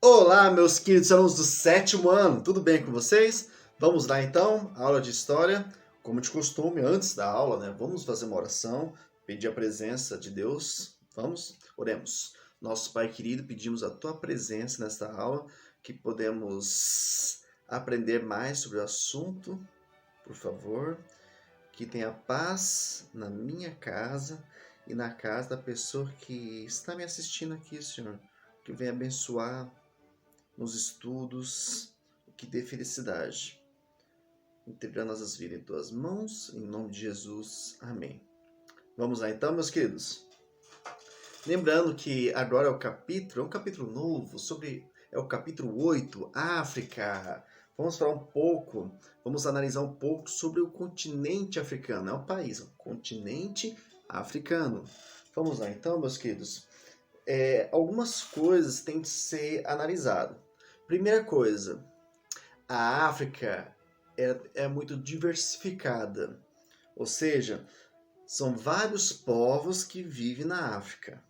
Olá, meus queridos alunos do sétimo ano, tudo bem com vocês? Vamos lá então, aula de história. Como de costume, antes da aula, né? Vamos fazer uma oração, pedir a presença de Deus. Vamos? Oremos. Nosso Pai querido, pedimos a tua presença nesta aula, que podemos aprender mais sobre o assunto, por favor. Que tenha paz na minha casa e na casa da pessoa que está me assistindo aqui, Senhor. Que venha abençoar nos estudos, o que dê felicidade. Entregando nossas vidas em tuas mãos, em nome de Jesus. Amém. Vamos lá então, meus queridos. Lembrando que agora é um capítulo novo, é o capítulo 8, África. Vamos falar um pouco, vamos analisar um pouco sobre o continente africano. É um país, o continente africano. Vamos lá então, meus queridos. Algumas coisas têm de ser analisadas. Primeira coisa, a África é muito diversificada, ou seja, são vários povos que vivem na África,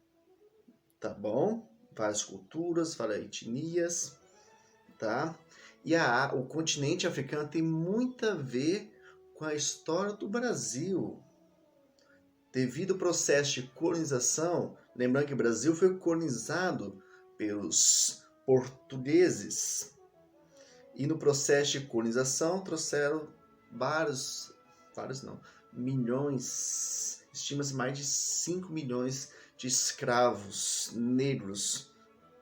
tá bom? Várias culturas, várias etnias, tá? E o continente africano tem muito a ver com a história do Brasil. Devido ao processo de colonização, lembrando que o Brasil foi colonizado pelos portugueses. E no processo de colonização trouxeram milhões, estima-se mais de 5 milhões de escravos negros,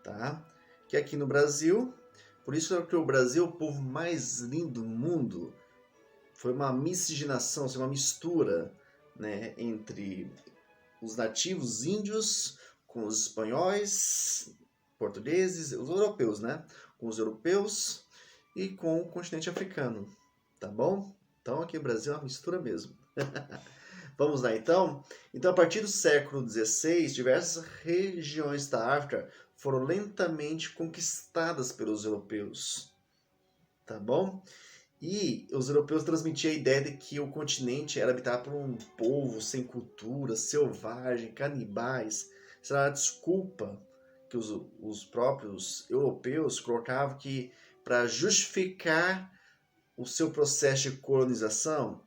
tá? Que aqui no Brasil, por isso é que o Brasil é o povo mais lindo do mundo. Foi uma miscigenação, uma mistura, né, entre os nativos índios com os espanhóis, portugueses, os europeus, né? Com os europeus e com o continente africano, tá bom? Então aqui no Brasil é uma mistura mesmo. Vamos lá então? Então a partir do século XVI, diversas regiões da África foram lentamente conquistadas pelos europeus, tá bom? E os europeus transmitiam a ideia de que o continente era habitado por um povo sem cultura, selvagem, canibais. Essa era a desculpa que os próprios europeus colocavam que para justificar o seu processo de colonização,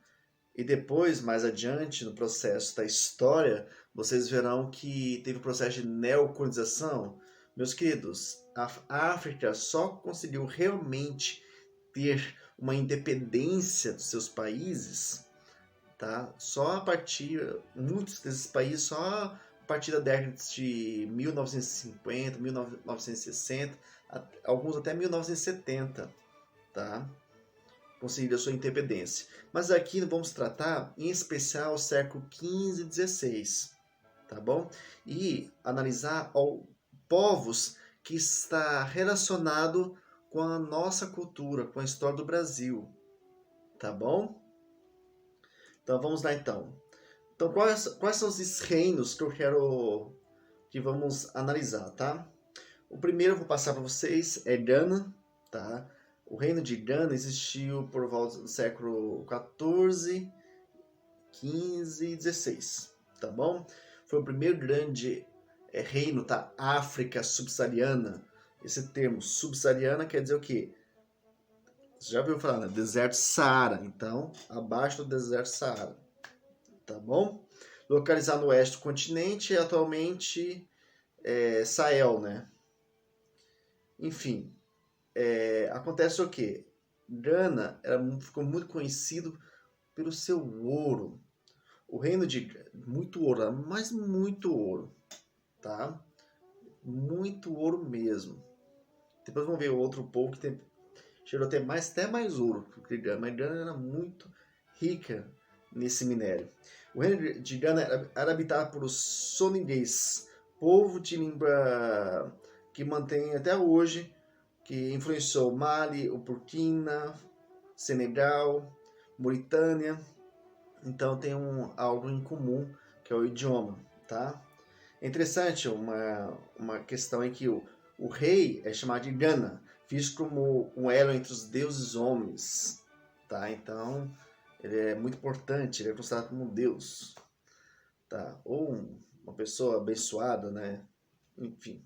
e depois, mais adiante, no processo da história, vocês verão que teve o processo de neocolonização. Meus queridos, a África só conseguiu realmente ter uma independência dos seus países, tá? Só a partir, muitos desses países, só a partir da década de 1950, 1960, alguns até 1970, tá? Conseguiram a sua independência. Mas aqui vamos tratar, em especial, o século XV e XVI, tá bom? E analisar povos que está relacionado com a nossa cultura, com a história do Brasil, tá bom? Então vamos lá então. Então quais são esses reinos que eu quero que vamos analisar, tá? O primeiro eu vou passar para vocês é Gana, tá? O reino de Gana existiu por volta do século XIV, XV e XVI, tá bom? Foi o primeiro grande reino da África subsaariana. Esse termo subsaariana quer dizer o quê? Você já ouviu falar, né? Deserto Saara. Então, abaixo do deserto Saara. Tá bom? Localizado no oeste do continente, atualmente Sahel, né? Enfim, acontece o quê? Gana ficou muito conhecido pelo seu ouro. O reino de muito ouro, mas muito ouro, tá? Muito ouro mesmo. Depois vamos ver outro povo que chegou a ter até mais ouro que Gana, mas Gana era muito rica nesse minério. O reino de Gana era habitado por soninguês, povo de língua que mantém até hoje, que influenciou Mali, o Burkina, Senegal, Mauritânia. Então tem algo em comum, que é o idioma, tá? É interessante uma questão em que o rei é chamado de Gana, visto como um elo entre os deuses e os homens, tá? Então ele é muito importante, ele é considerado como um deus, tá? Ou uma pessoa abençoada, né? Enfim.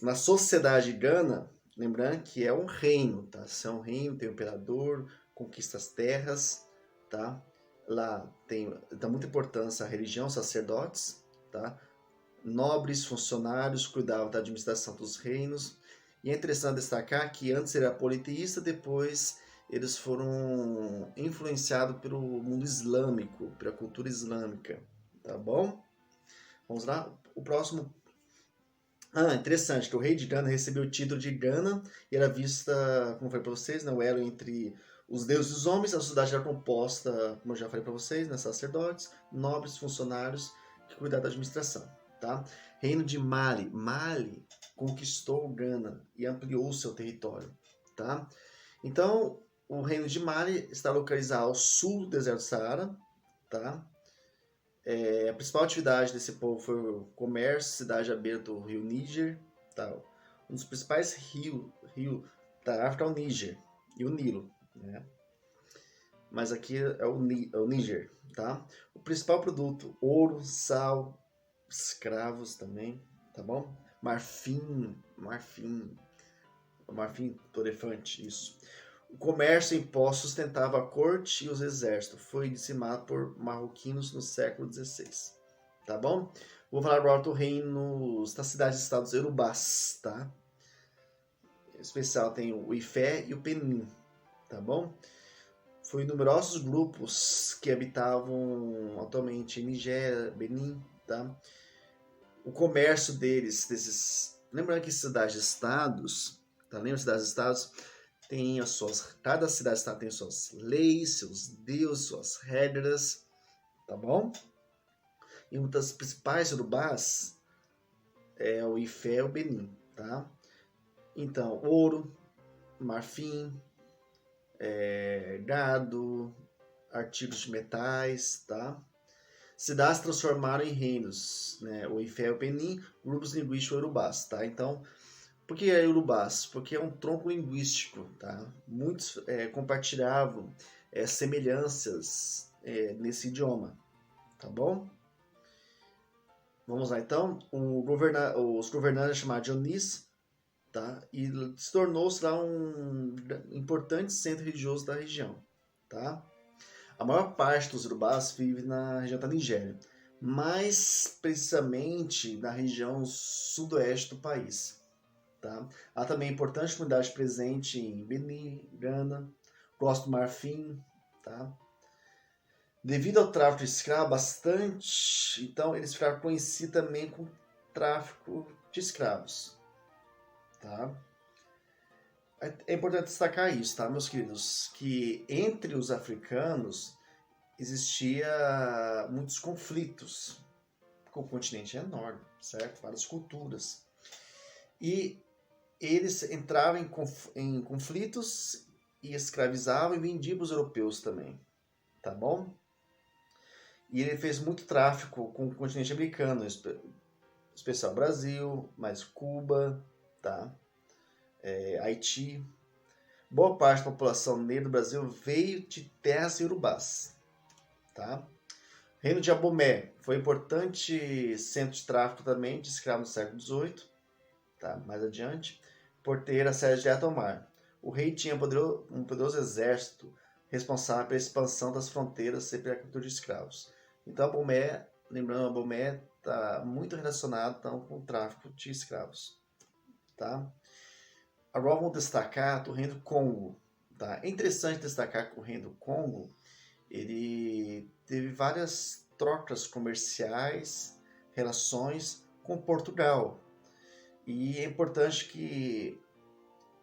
Na sociedade Gana, lembrando que é um reino, tá? Se é um reino, tem o imperador, conquista as terras, tá? Lá dá muita importância à religião, sacerdotes, tá? Nobres, funcionários cuidavam da administração dos reinos. E é interessante destacar que antes era politeísta, depois eles foram influenciados pelo mundo islâmico, pela cultura islâmica, tá bom? Vamos lá, o próximo. Interessante que o rei de Gana recebeu o título de Gana e era vista, como eu falei para vocês, né, o elo entre os deuses e os homens. A sociedade era composta, como eu já falei para vocês, né, sacerdotes, nobres, funcionários que cuidavam da administração. Tá? Reino de Mali. Mali conquistou Gana e ampliou seu território. Tá? Então, o reino de Mali está localizado ao sul do deserto do Saara. Tá? A principal atividade desse povo foi o comércio, cidade à beira do rio Níger. Tá? Um dos principais rios da África é o Níger e o Nilo. Né? Mas aqui é o Níger. Tá? O principal produto, ouro, sal, escravos também, tá bom? Marfim torrefante, isso. O comércio em pó sustentava a corte e os exércitos. Foi dizimado por marroquinos no século XVI. Tá bom? Vou falar agora do reino das cidades-estados Urubás, tá? Em especial tem o Ifé e o Penim, tá bom? Foi numerosos grupos que habitavam atualmente em Nigéria, Benin, tá? O comércio lembrando que cidades-estados, tá? Lembra cidades-estados? Cada cidade-estado tem suas leis, seus deuses, suas regras, tá bom? E uma das principais urubás é o Ifé e o Benin, tá? Então, ouro, marfim, gado, artigos de metais, tá? Cidades se transformaram em reinos, né? O Ifé e o Benin, grupos linguísticos urubás, tá? Então, por que é urubás? Porque é um tronco linguístico, tá? Muitos compartilhavam semelhanças nesse idioma, tá bom? Vamos lá então. Os governantes chamados Dionísio, tá? E se tornou-se lá um importante centro religioso da região, tá? A maior parte dos urubás vive na região da Nigéria, mais precisamente na região sudoeste do país. Tá? Há também importante comunidade presente em Benin, Gana, Costa do Marfim. Tá? Devido ao tráfico de escravos bastante, então eles ficaram conhecidos também com tráfico de escravos. Tá? É importante destacar isso, tá, meus queridos? Que entre os africanos existia muitos conflitos. Porque o continente é enorme, certo? Várias culturas. E eles entravam em conflitos e escravizavam e vendiam para os europeus também, tá bom? E ele fez muito tráfico com o continente americano, especial Brasil, mais Cuba, tá? Haiti. Boa parte da população negra do Brasil veio de terras urubás, tá? Reino de Abomé foi importante centro de tráfico também de escravos no século XVIII, tá? Mais adiante. Por ter acesso direto ao mar. O rei tinha um poderoso exército responsável pela expansão das fronteiras e pela captura de escravos. Então, Abomé está muito relacionado então, com o tráfico de escravos. Tá? Agora vamos destacar o reino do Congo. Tá? É interessante destacar que o reino do Congo ele teve várias trocas comerciais, relações com Portugal. E é importante que,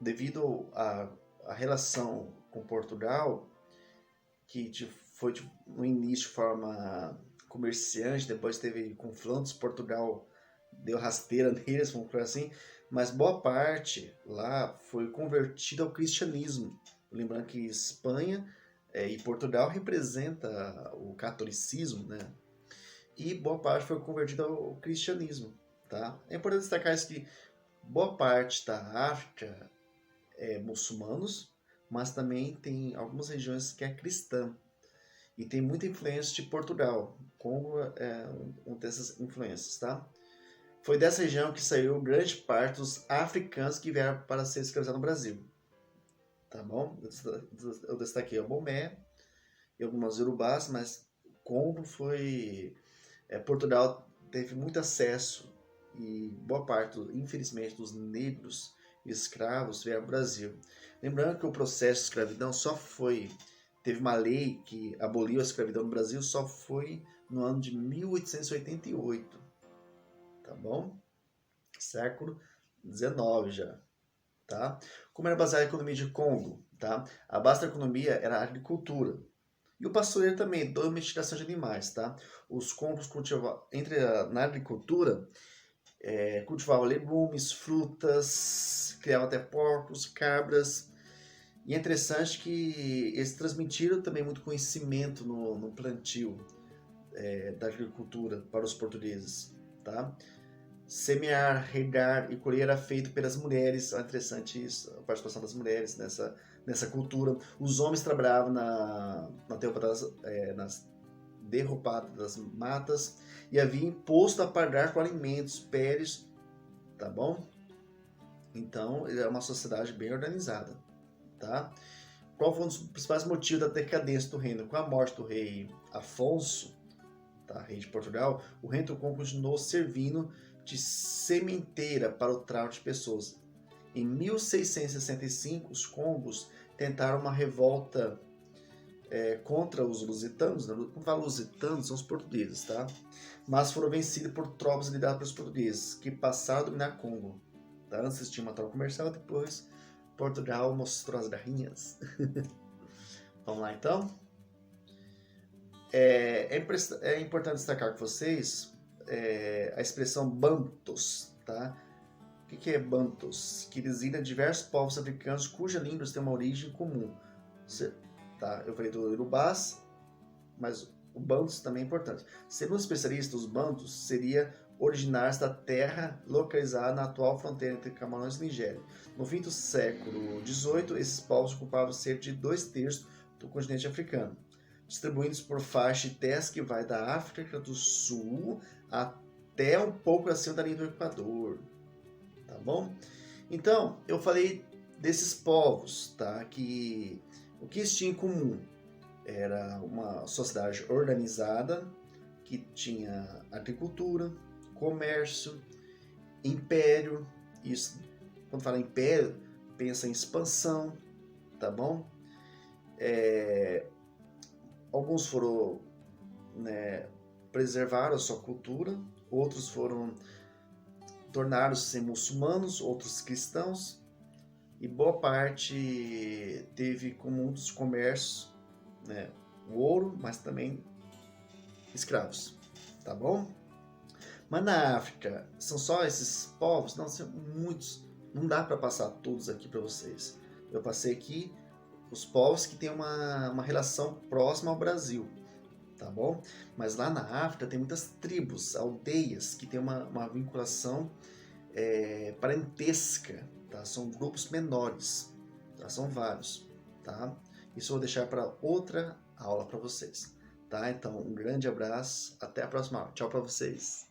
devido à relação com Portugal, que foi no início de forma comerciante, depois teve confrontos, Portugal deu rasteira neles, vamos falar assim, mas boa parte lá foi convertida ao cristianismo. Lembrando que Espanha e Portugal representa o catolicismo, né? E boa parte foi convertida ao cristianismo. Tá? É importante destacar isso que boa parte da África é muçulmanos, mas também tem algumas regiões que é cristã. E tem muita influência de Portugal. Congo é uma dessas influências. Tá? Foi dessa região que saiu grande parte dos africanos que vieram para ser escravizados no Brasil. Tá bom? Eu destaquei o Bomé e algumas Urubás, mas Congo foi... Portugal teve muito acesso e boa parte, infelizmente, dos negros e escravos vieram ao Brasil. Lembrando que o processo de escravidão teve uma lei que aboliu a escravidão no Brasil só foi no ano de 1888, tá bom? Século XIX já, tá? Como era baseada a economia de Congo, tá? A base da economia era a agricultura. E o pastoreio também, domesticação de animais, tá? Os congos cultivavam, na agricultura, cultivavam legumes, frutas, criavam até porcos, cabras. E é interessante que eles transmitiram também muito conhecimento no plantio da agricultura para os portugueses, tá? Semear, regar e colher era feito pelas mulheres. É interessante isso, a participação das mulheres nessa cultura. Os homens trabalhavam na nas derrubadas das matas e havia imposto a pagar com alimentos, peles, tá bom? Então, ele é uma sociedade bem organizada, tá? Qual foi um dos principais motivos da decadência do reino? Com a morte do rei Afonso, tá? Rei de Portugal, o reino do Congo continuou servindo de sementeira para o tráfico de pessoas. Em 1665, os congos tentaram uma revolta contra os lusitanos. Quando fala lusitanos, são os portugueses, tá? Mas foram vencidos por tropas lideradas pelos portugueses, que passaram a dominar Congo. Tá? Antes tinha uma tropa comercial, depois Portugal mostrou as garrinhas. Vamos lá, então? É importante destacar com vocês a expressão Bantus, tá? O que é Bantus? Que designa diversos povos africanos cuja língua tem uma origem comum. Tá? Eu falei do Urubás, mas o Bantus também é importante. Segundo os especialistas, os Bantus seriam originários da terra localizada na atual fronteira entre Camarões e Nigéria. No fim do século XVIII, esses povos ocupavam cerca de 2/3 do continente africano, distribuídos por faixa de terras que vai da África do Sul até um pouco acima da linha do Equador, tá bom? Então, eu falei desses povos, tá? Que o que eles tinham em comum era uma sociedade organizada que tinha agricultura, comércio, império. Isso, quando fala império, pensa em expansão, tá bom? Alguns foram preservar a sua cultura, outros foram tornaram-se muçulmanos, outros cristãos, e boa parte teve como um dos comércios o ouro, mas também escravos, tá bom? Mas na África, são só esses povos? Não, são muitos, não dá para passar todos aqui para vocês. Eu passei aqui os povos que têm uma relação próxima ao Brasil, tá bom? Mas lá na África tem muitas tribos, aldeias, que têm uma vinculação parentesca, tá? São grupos menores, tá? São vários, tá? Isso eu vou deixar para outra aula para vocês, tá? Então, um grande abraço, até a próxima aula. Tchau para vocês.